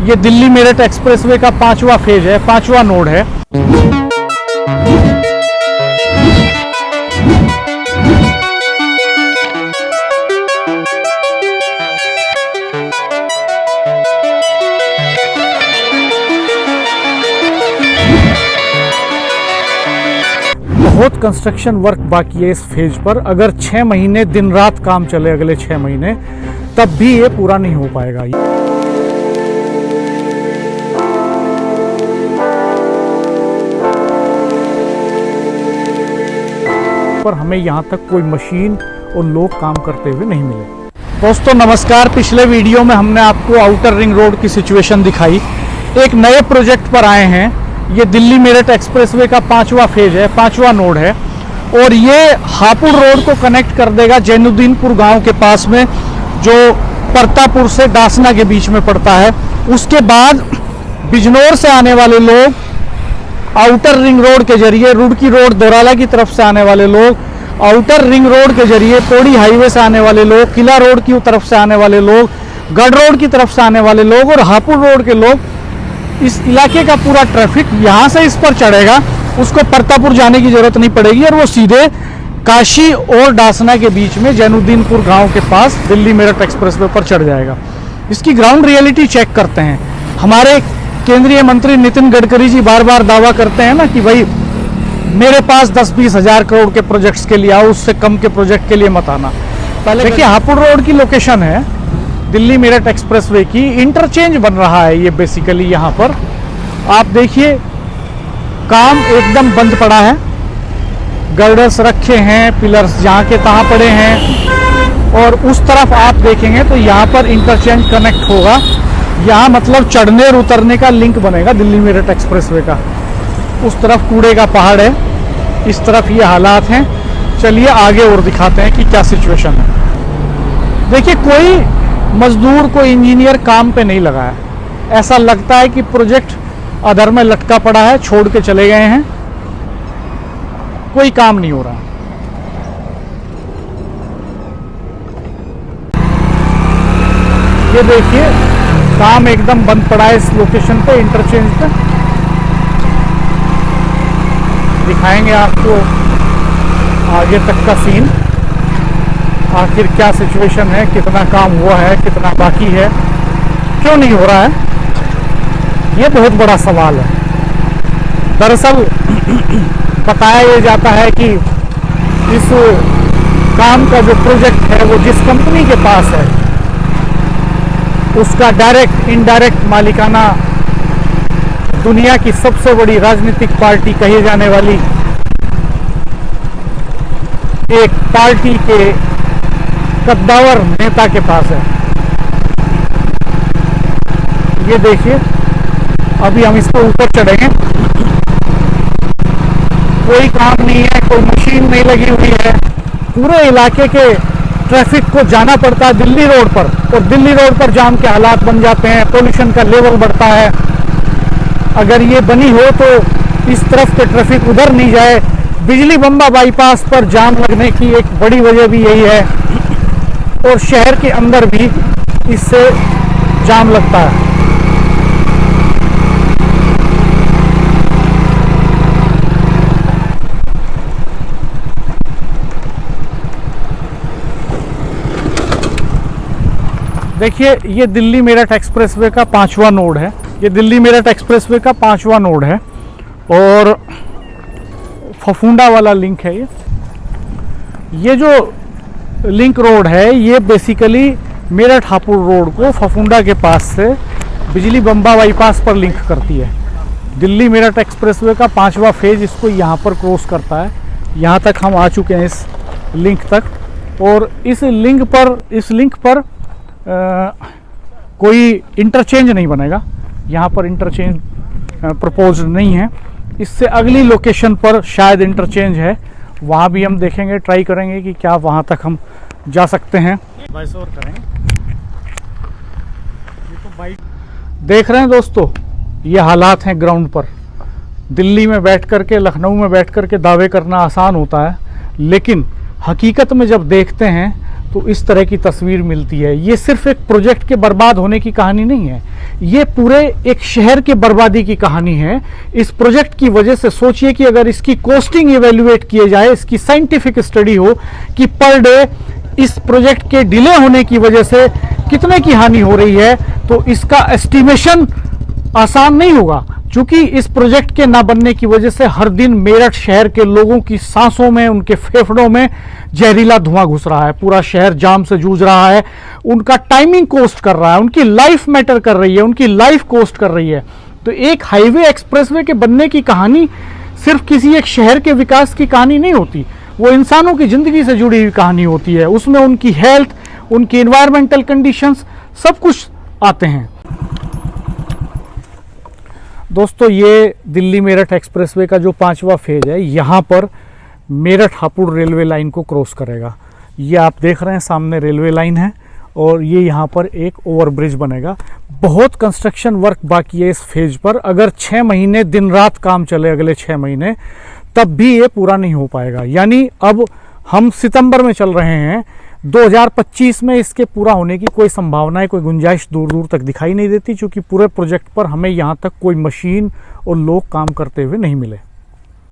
ये दिल्ली मेरठ एक्सप्रेसवे का 5वां फेज है, 5वां नोड है। बहुत कंस्ट्रक्शन वर्क बाकी है इस फेज पर। अगर 6 महीने दिन रात काम चले अगले 6 महीने, तब भी ये पूरा नहीं हो पाएगा। पर हमें यहाँ तक कोई मशीन और लोग काम करते हुए नहीं मिले। दोस्तों नमस्कार, पिछले वीडियो में हमने आपको आउटर रिंग रोड की सिचुएशन दिखाई। एक नए प्रोजेक्ट पर आए हैं। ये दिल्ली मेरठ एक्सप्रेसवे का 5वां फेज है, 5वां नोड है और ये हापुड़ रोड को कनेक्ट कर देगा जैनुद्दीनपुर गांव के पास में, जो परतापुर से डासना के बीच में पड़ता है। उसके बाद बिजनौर से आने वाले लोग आउटर रिंग रोड के जरिए, रुड़की रोड दोराला की तरफ से आने वाले लोग, आउटर रिंग रोड के जरिए पौड़ी हाईवे से आने वाले लोग, किला रोड की तरफ से आने वाले लोग, गढ़ रोड की तरफ से आने वाले लोग और हापुड़ रोड के लोग, इस इलाके का पूरा ट्रैफिक यहाँ से इस पर चढ़ेगा। उसको परतापुर जाने की जरूरत नहीं पड़ेगी और वो सीधे काशी और डासना के बीच में जैनुद्दीनपुर गांव के पास दिल्ली मेरठ एक्सप्रेसवे पर चढ़ जाएगा। इसकी ग्राउंड रियलिटी चेक करते हैं। हमारे केंद्रीय मंत्री नितिन गडकरी जी बार बार दावा करते हैं ना कि भाई मेरे पास 10-20 हज़ार करोड़ के प्रोजेक्ट्स के लिए आओ, उससे कम के प्रोजेक्ट के लिए मत आना। पहले देखिए, हापुड़ रोड की लोकेशन है दिल्ली मेरठ एक्सप्रेसवे की। इंटरचेंज बन रहा है ये बेसिकली। यहाँ पर आप देखिए काम एकदम बंद पड़ा है। गर्डर्स रखे हैं, पिलर्स जहाँ के तहाँ पड़े हैं और उस तरफ आप देखेंगे तो यहाँ पर इंटरचेंज कनेक्ट होगा। यहाँ मतलब चढ़ने और उतरने का लिंक बनेगा दिल्ली मेरठ एक्सप्रेसवे का। उस तरफ कूड़े का पहाड़ है, इस तरफ ये हालात हैं। चलिए आगे और दिखाते हैं कि क्या सिचुएशन है। देखिए, कोई मजदूर, कोई इंजीनियर काम पे नहीं लगा है। ऐसा लगता है कि प्रोजेक्ट अधर में लटका पड़ा है, छोड़ के चले गए हैं, कोई काम नहीं हो रहा। ये देखिए काम एकदम बंद पड़ा है इस लोकेशन पे, इंटरचेंज पे। दिखाएंगे आपको आगे तक का सीन, आखिर क्या सिचुएशन है, कितना काम हुआ है, कितना बाकी है, क्यों नहीं हो रहा है, ये बहुत बड़ा सवाल है। दरअसल बताया ये जाता है कि इस काम का जो प्रोजेक्ट है वो जिस कंपनी के पास है उसका डायरेक्ट इनडायरेक्ट मालिकाना दुनिया की सबसे बड़ी राजनीतिक पार्टी कही जाने वाली एक पार्टी के कद्दावर नेता के पास है। ये देखिए, अभी हम इसको ऊपर चढ़ेंगे। कोई काम नहीं है, कोई मशीन नहीं लगी हुई है। पूरे इलाके के ट्रैफिक को जाना पड़ता है दिल्ली रोड पर और दिल्ली रोड पर जाम के हालात बन जाते हैं, पोल्यूशन का लेवल बढ़ता है। अगर ये बनी हो तो इस तरफ के ट्रैफिक उधर नहीं जाए। बिजली बम्बा बाईपास पर जाम लगने की एक बड़ी वजह भी यही है और शहर के अंदर भी इससे जाम लगता है। देखिए, ये दिल्ली मेरठ एक्सप्रेसवे का 5वां नोड है। ये दिल्ली मेरठ एक्सप्रेसवे का 5वां नोड है और फफूंडा वाला लिंक है। ये जो लिंक रोड है ये बेसिकली मेरठ हापुड़ रोड को फफूंडा के पास से बिजली बम्बा बाईपास पर लिंक करती है। दिल्ली मेरठ एक्सप्रेसवे का 5वां फेज इसको यहाँ पर क्रॉस करता है। यहाँ तक हम आ चुके हैं इस लिंक तक और इस लिंक पर कोई इंटरचेंज नहीं बनेगा। यहाँ पर इंटरचेंज प्रपोज नहीं है। इससे अगली लोकेशन पर शायद इंटरचेंज है, वहाँ भी हम देखेंगे, ट्राई करेंगे कि क्या वहाँ तक हम जा सकते हैं। और करेंगे। ये तो बाइक देख रहे हैं दोस्तों, ये हालात हैं ग्राउंड पर। दिल्ली में बैठ कर के, लखनऊ में बैठ कर के दावे करना आसान होता है, लेकिन हकीकत में जब देखते हैं तो इस तरह की तस्वीर मिलती है। ये सिर्फ एक प्रोजेक्ट के बर्बाद होने की कहानी नहीं है, ये पूरे एक शहर के बर्बादी की कहानी है। इस प्रोजेक्ट की वजह से सोचिए कि अगर इसकी कॉस्टिंग इवेल्युएट किए जाए, इसकी साइंटिफिक स्टडी हो कि पर डे इस प्रोजेक्ट के डिले होने की वजह से कितने की हानि हो रही है, तो इसका एस्टिमेशन आसान नहीं होगा। क्योंकि इस प्रोजेक्ट के ना बनने की वजह से हर दिन मेरठ शहर के लोगों की सांसों में, उनके फेफड़ों में जहरीला धुआं घुस रहा है, पूरा शहर जाम से जूझ रहा है, उनका टाइमिंग कोस्ट कर रहा है, उनकी लाइफ मैटर कर रही है, उनकी लाइफ कोस्ट कर रही है। तो एक हाईवे एक्सप्रेसवे के बनने की कहानी सिर्फ किसी एक शहर के विकास की कहानी नहीं होती, वो इंसानों की जिंदगी से जुड़ी हुई कहानी होती है। उसमें उनकी हेल्थ, उनकी एनवायरमेंटल कंडीशंस सब कुछ आते हैं। दोस्तों, ये दिल्ली मेरठ एक्सप्रेसवे का जो 5वां फेज है, यहाँ पर मेरठ हापुड़ रेलवे लाइन को क्रॉस करेगा। ये आप देख रहे हैं सामने रेलवे लाइन है और ये यहाँ पर एक ओवरब्रिज बनेगा। बहुत कंस्ट्रक्शन वर्क बाकी है इस फेज पर। अगर 6 महीने दिन रात काम चले, अगले 6 महीने, तब भी ये पूरा नहीं हो पाएगा। यानी अब हम सितंबर में चल रहे हैं, 2025 में इसके पूरा होने की कोई संभावना, कोई गुंजाइश दूर दूर तक दिखाई नहीं देती, क्योंकि पूरे प्रोजेक्ट पर हमें यहाँ तक कोई मशीन और लोग काम करते हुए नहीं मिले।